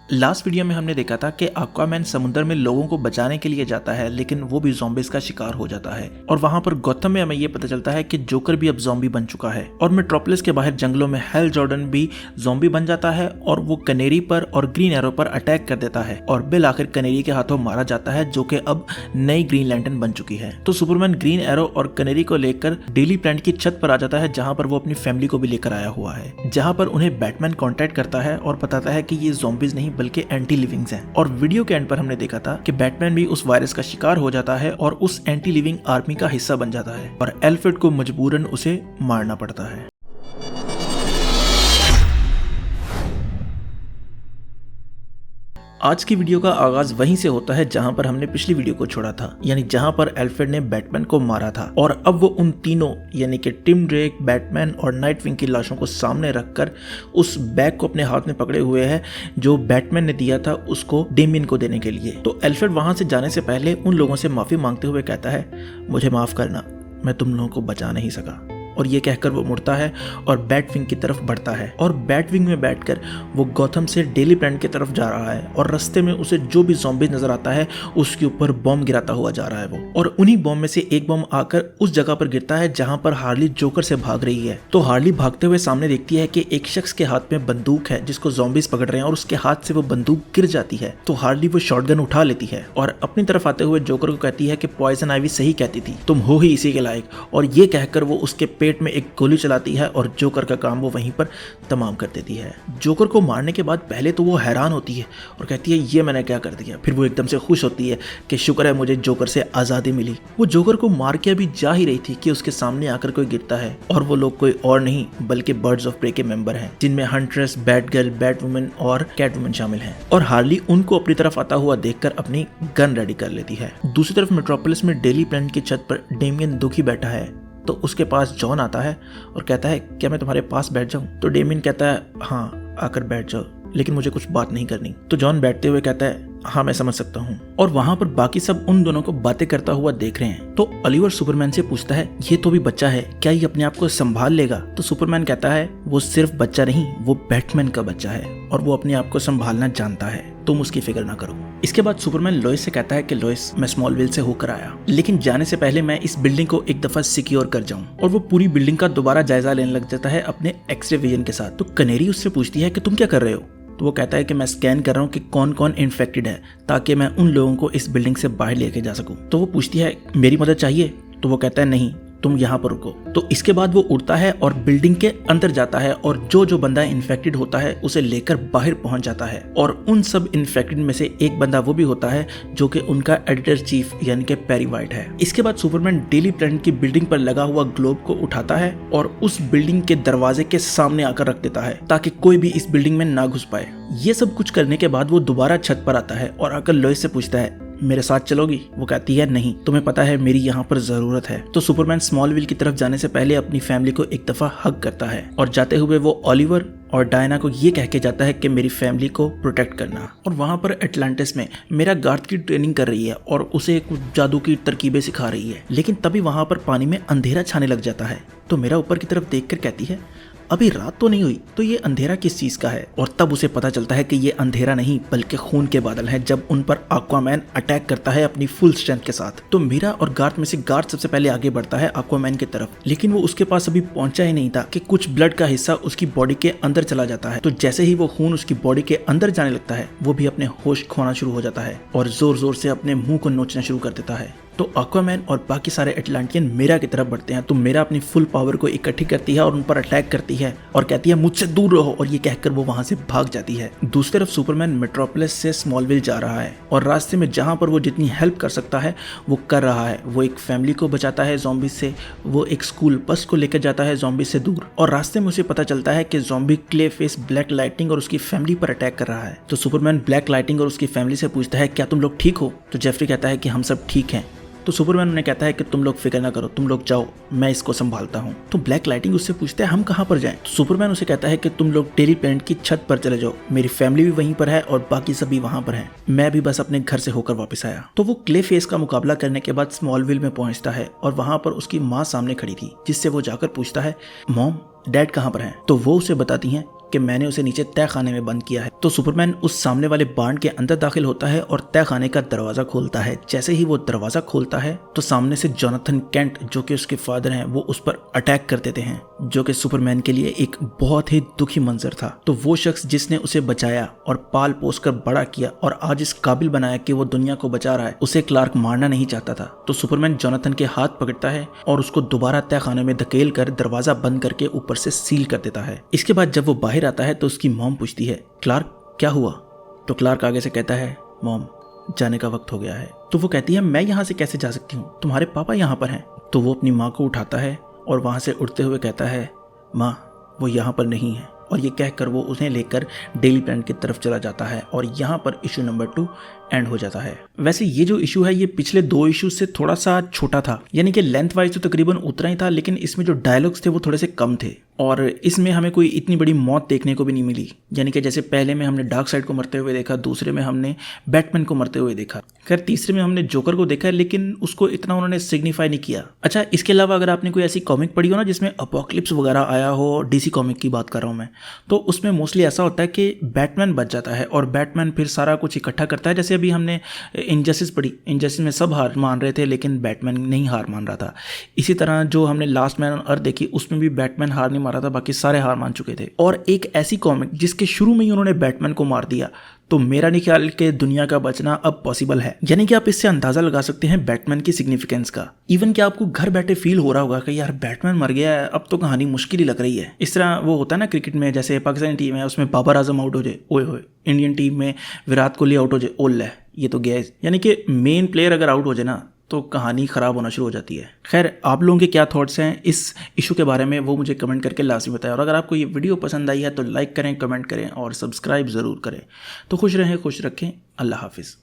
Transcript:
Last video में हमने देखा था कि एक्वामैन समुद्र में लोगों को बचाने के लिए जाता है, लेकिन वो भी ज़ॉम्बीज का शिकार हो जाता है। और वहां पर गौथम में हमें ये पता चलता है कि जोकर भी अब ज़ॉम्बी बन चुका है। और मेट्रोपोलिस के बाहर जंगलों में हैल जॉर्डन भी ज़ॉम्बी बन जाता है और वो कनेरी पर और ग्रीन एरो पर अटैक कर देता है। और बिल आखिर कनेरी के हाथों मारा जाता है, जो कि अब नई ग्रीन लैंटर्न बन चुकी है। तो सुपरमैन ग्रीन एरो और कनेरी को लेकर डेली प्लांट की छत पर आ जाता है, जहां पर वो अपनी फैमिली को भी लेकर आया हुआ है। जहां पर उन्हें बैटमैन कॉन्टैक्ट करता है और बताता है कि ये ज़ॉम्बीज नहीं बल्कि एंटी लिविंग्स हैं। और वीडियो के एंड पर हमने देखा था कि बैटमैन भी उस वायरस का शिकार हो जाता है और उस एंटी लिविंग आर्मी का हिस्सा बन जाता है और एल्फ्रेड को मजबूरन उसे मारना पड़ता है। आज की वीडियो का आगाज वहीं से होता है जहां पर हमने पिछली वीडियो को छोड़ा था, यानी जहां पर एल्फ्रेड ने बैटमैन को मारा था। और अब वो उन तीनों यानी कि टिम ड्रेक, बैटमैन और नाइटविंग की लाशों को सामने रखकर उस बैग को अपने हाथ में पकड़े हुए है जो बैटमैन ने दिया था उसको डेमियन को देने के लिए। तो एल्फ्रेड वहां से जाने से पहले उन लोगों से माफी मांगते हुए कहता है, मुझे माफ करना, मैं तुम लोगों को बचा नहीं सका। और ये कहकर वो मुड़ता है और बैटविंग की तरफ बढ़ता है। और बैटविंग में बैठकर वो गॉथम से डेली प्लांट की तरफ जा रहा है और रास्ते में उसे जो भी ज़ॉम्बी नजर आता है उसके ऊपर बॉम्ब गिराता हुआ जा रहा है वो। और उन्हीं बॉम्ब में से एक बॉम्ब आकर उस जगह पर गिरता है जहां पर हार्ली जोकर से भाग रही है। तो हार्ली भागते हुए सामने देखती है कि एक शख्स के हाथ में बंदूक है जिसको ज़ॉम्बीज पकड़ रहे हैं और उसके हाथ से वो बंदूक गिर जाती है। तो हार्ली वो शॉटगन उठा लेती है और अपनी तरफ आते हुए जोकर को कहती है कि पॉइजन आइवी सही कहती थी, तुम हो ही इसी के लायक। और ये कहकर वो उसके पेट में एक गोली चलाती है और जोकर का काम वो वहीं पर तमाम कर देती है। जोकर को मारने के बाद पहले तो वो हैरान होती है और कहती है ये मैंने क्या कर दिया। फिर वो एकदम से खुश होती है कि शुक्र है मुझे जोकर से आज़ादी मिली। वो जोकर को मार के अभी जा ही रही थी कि उसके सामने आकर कोई गिरता है और वो लोग कोई और नहीं बल्कि बर्ड्स ऑफ प्रे के मेंबर हैं, जिनमें हंट्रेस, बैटगर्ल, बैटवुमन और कैटवुमन शामिल हैं। और हार्ली उनको अपनी तरफ आता हुआ देखकर अपनी गन रेडी कर लेती है। दूसरी तरफ मेट्रोपोलिस में डेली प्लांट की छत पर डेमियन दुखी बैठा है। तो उसके पास जॉन आता है और कहता है क्या मैं तुम्हारे पास बैठ जाऊं? तो डेमियन कहता है हाँ आकर बैठ जाओ, लेकिन मुझे कुछ बात नहीं करनी। तो जॉन बैठते हुए कहता है हाँ मैं समझ सकता हूँ। और वहां पर बाकी सब उन दोनों को बातें करता हुआ देख रहे हैं। तो ओलिवर सुपरमैन से पूछता है ये तो भी बच्चा है, क्या ये अपने आप को संभाल लेगा? तो सुपरमैन कहता है वो सिर्फ बच्चा नहीं, वो बैटमैन का बच्चा है और वो अपने आप को संभालना जानता है, तुम उसकी फिक्र ना करो। इसके बाद सुपरमैन लोइस से कहता है कि लोइस मैं स्मॉलविल से होकर आया, लेकिन जाने से पहले मैं इस बिल्डिंग को एक दफा सिक्योर कर जाऊं। और वो पूरी बिल्डिंग का दोबारा जायजा लेने लग जाता है अपने एक्सरे विजन के साथ। तो कनेरी उससे पूछती है कि तुम क्या कर रहे हो? तो वो कहता है कि मैं स्कैन कर रहा हूँ कि कौन कौन इन्फेक्टेड है ताकि मैं उन लोगों को इस बिल्डिंग से बाहर लेके जा सकूं। तो वो पूछती है मेरी मदद चाहिए? तो वो कहता है नहीं, तुम यहाँ पर रुको। तो इसके बाद वो उड़ता है और बिल्डिंग के अंदर जाता है और जो बंदा इन्फेक्टेड होता है उसे लेकर बाहर पहुंच जाता है। और उन सब इन्फेक्टेड में से एक बंदा वो भी होता है जो कि उनका एडिटर चीफ यानी कि पेरी वाइट है। इसके बाद सुपरमैन डेली प्लांट की बिल्डिंग पर लगा हुआ ग्लोब को उठाता है और उस बिल्डिंग के दरवाजे के सामने आकर रख देता है ताकि कोई भी इस बिल्डिंग में ना घुस पाए। ये सब कुछ करने के बाद वो दोबारा छत पर आता है और आकर लोइस से पूछता है मेरे साथ चलोगी? वो कहती है नहीं, तुम्हें पता है मेरी यहाँ पर जरूरत है। तो सुपरमैन स्मॉलविल की तरफ जाने से पहले अपनी फैमिली को एक दफा हग करता है और जाते हुए वो ओलिवर और डायना को ये कह के जाता है कि मेरी फैमिली को प्रोटेक्ट करना। और वहां पर एटलांटिस में मेरा गार्ड की ट्रेनिंग कर रही है और उसे कुछ जादू की तरकीबें सिखा रही है। लेकिन तभी वहां पर पानी में अंधेरा छाने लग जाता है। तो मेरा ऊपर की तरफ देखकर कहती है अभी रात तो नहीं हुई, तो ये अंधेरा किस चीज का है? और तब उसे पता चलता है कि ये अंधेरा नहीं बल्कि खून के बादल हैं जब उन पर एक्वामैन अटैक करता है अपनी फुल स्ट्रेंथ के साथ। तो मीरा और गार्ड में से गार्ड सबसे पहले आगे बढ़ता है एक्वामैन की तरफ, लेकिन वो उसके पास अभी पहुंचा ही नहीं था कि कुछ ब्लड का हिस्सा उसकी बॉडी के अंदर चला जाता है। तो जैसे ही वो खून उसकी बॉडी के अंदर जाने लगता है वो भी अपने होश खोना शुरू हो जाता है और जोर जोर से अपने मुंह को नोचना शुरू कर देता है। तो एक्वामैन और बाकी सारे एटलांटियन मेरा की तरफ बढ़ते हैं। तो मेरा अपनी फुल पावर को इकट्ठी करती है और उन पर अटैक करती है और कहती है मुझसे दूर रहो, और ये कहकर वो वहां से भाग जाती है। दूसरी तरफ सुपरमैन मेट्रोपोलिस से स्मॉलविल जा रहा है और रास्ते में जहां पर वो जितनी हेल्प कर सकता है वो कर रहा है। वो एक फैमिली को बचाता है ज़ॉम्बी से, वो एक स्कूल बस को लेकर जाता है ज़ॉम्बी से दूर। और रास्ते में उसे पता चलता है कि zombie clay face black lightning और उसकी फैमिली पर अटैक कर रहा है। तो सुपरमैन ब्लैक लाइटनिंग और उसकी फैमिली से पूछता है क्या तुम लोग ठीक हो? तो जेफरी कहता है कि हम सब ठीक हैं। तो सुपरमैन उन्हें कहता है कि तुम लोग फिक्र ना करो, तुम लोग जाओ, मैं इसको संभालता हूँ। तो ब्लैक लाइटिंग उससे पूछते हैं हम कहाँ पर जाएं? तो सुपरमैन उसे कहता है कि तुम लोग डेली प्लांट की छत पर चले जाओ, मेरी फैमिली भी वहीं पर है और बाकी सभी वहाँ पर हैं, मैं भी बस अपने घर से होकर वापस आया। तो वो क्ले फेस का मुकाबला करने के बाद स्मॉलविल में पहुंचता है और वहाँ पर उसकी माँ सामने खड़ी थी, जिससे वो जाकर पूछता है मॉम डैड कहाँ पर हैं? तो वो उसे बताती हैं कि मैंने उसे नीचे तय खाने में बंद किया है। तो सुपरमैन उस सामने वाले बार्न के अंदर दाखिल होता है और तय खाने का दरवाजा खोलता है। जैसे ही वो दरवाजा खोलता है तो सामने से जोनाथन केंट जो कि उसके फादर हैं वो उस पर अटैक कर देते हैं, जो कि सुपरमैन के लिए एक बहुत ही दुखी मंजर था। तो वो शख्स जिसने उसे बचाया और पाल पोस कर बड़ा किया और आज इस काबिल बनाया कि वो दुनिया को बचा रहा है, उसे क्लार्क मारना नहीं चाहता था। तो सुपरमैन जोनाथन के हाथ पकड़ता है और उसको दोबारा तय खाने में धकेल कर दरवाजा बंद करके ऊपर से सील कर देता है। इसके बाद जब वो बाहर आता है तो उसकी मॉम पूछती है, क्लार्क क्या हुआ? तो क्लार्क आगे से कहता है, मॉम जाने का वक्त हो गया है। तो वो कहती है, मैं यहाँ से कैसे जा सकती हूँ, तुम्हारे पापा यहाँ पर हैं। तो वो अपनी माँ को उठाता है और वहाँ से उड़ते हुए कहता है, माँ वो यहाँ पर नहीं है। और ये कहकर वो उन्हें लेकर डेली प्लान की तरफ चला जाता है और यहाँ पर इशू नंबर 2 एंड हो जाता है। वैसे ये जो इशू है ये पिछले 2 इशू से थोड़ा सा छोटा था, यानी कि लेंथ वाइज तो तकरीबन उतना ही था, लेकिन इसमें जो डायलॉग्स थे वो थोड़े से कम थे और इसमें हमें कोई इतनी बड़ी मौत देखने को भी नहीं मिली। यानी कि जैसे पहले में हमने डार्क साइड को मरते हुए देखा, दूसरे में हमने बैटमैन को मरते हुए देखा, खैर तीसरे में हमने जोकर को देखा, लेकिन उसको इतना उन्होंने सिग्निफाई नहीं किया। अच्छा, इसके अलावा अगर आपने कोई ऐसी कॉमिक पढ़ी हो ना जिसमें अपोकलिप्स वगैरह आया हो, डीसी कॉमिक की बात कर रहा हूँ मैं, तो उसमें मोस्टली ऐसा होता है कि बैटमैन बच जाता है और बैटमैन फिर सारा कुछ इकट्ठा करता है। जैसे अभी हमने इनजस्टिस पढ़ी, इनजस्टिस में सब हार मान रहे थे लेकिन बैटमैन नहीं हार मान रहा था। इसी तरह जो हमने लास्ट मैन ऑन अर्थ देखी उसमें भी बैटमैन हार नहीं मारा था, बाकी सारे हार मान चुके थे। और एक ऐसी कॉमिक जिसके शुरू में ही उन्होंने बैटमैन को मार दिया, तो मेरा नहीं ख्याल कि दुनिया का बचना अब पॉसिबल है। यानी कि आप इससे अंदाजा लगा सकते हैं बैटमैन की सिग्निफिकेंस का। इवन कि आपको घर बैठे फील हो रहा होगा कि यार बैटमैन मर गया है, अब तो कहानी मुश्किल ही लग रही है। इस तरह वो होता है ना क्रिकेट में, जैसे पाकिस्तानी टीम है उसमें बाबर आजम आउट हो जाए, ओए होए, इंडियन टीम में विराट कोहली आउट हो जाए, ओल्ले ये तो गया। यानी कि मेन प्लेयर अगर आउट हो जाए ना तो कहानी ख़राब होना शुरू हो जाती है। खैर, आप लोगों के क्या थॉट्स हैं इस इशू के बारे में वो मुझे कमेंट करके लाजमी बताएं। और अगर आपको ये वीडियो पसंद आई है तो लाइक करें, कमेंट करें और सब्सक्राइब ज़रूर करें। तो खुश रहें, खुश रखें, अल्लाह हाफिज़।